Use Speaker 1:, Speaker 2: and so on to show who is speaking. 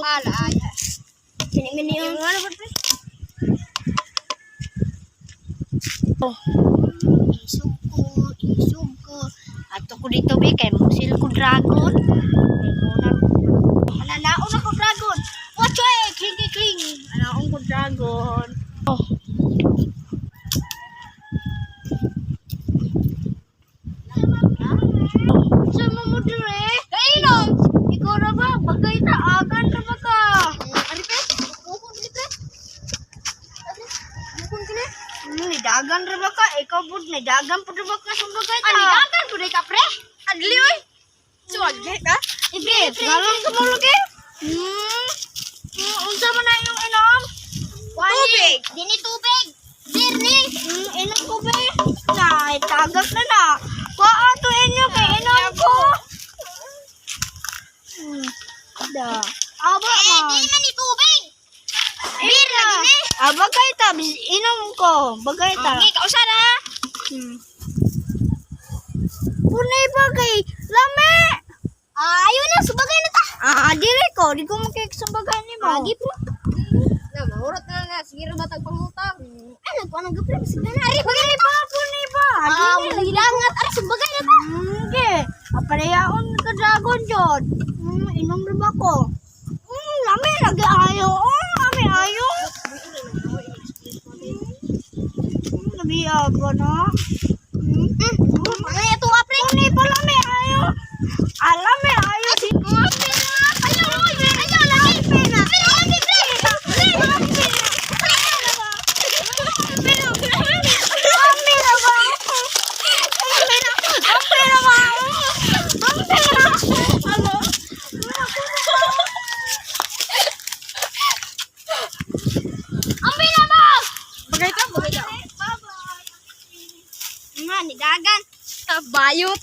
Speaker 1: Ala ya. Sini yung ano ba pre? Oh. Isog ko. Ato ko dito be kay musil ko dragon. Ananaon ako dragon. Watch kling. Anaon ko dragon. Oh. Sama mo dire? Kainom. Ikaw na ba? Bagay na agan na ba ka? Ari pe? Bukon ni pre. Bukon kini? Ni dagan ra ba ka? Ikaw bud ni dagan pud ba ka sa bagay ta? Ani dagan pud ka pre? Adli oy. Suwagi ka? Ibre, galon ka mo lagi. Unsa man na yung inom? Tubig. Dini tubig. Birni. Inom ko be. Nay, tagak na na. Kuha to inyo kay inom ko. Da. Aba ma. Di man ni tubig. Bir lagi ni. Bagay ta, inom ko. Bagay ta. Okay, kausa na. Punay bagay. Lame. Ayun na, subagay na ta. Dili ko. Di ko makikisubagay ni mo. Agi po. Na, mahurot na. Sige rin batag pangutang. Ano po, anong gapre? Sige na. Ari, bagay ni pa. Punay ba? Hilangat. Ari, subagay na ta. Hindi. Apalayaon ka dragon dyan. Inom rin ba ko? Lami, lagi ayaw. Lami, ayaw. Labi ako na. Ay, ito apre. Punay pa lami, ayaw. Alam eh, ayaw. Dagan. Bayot.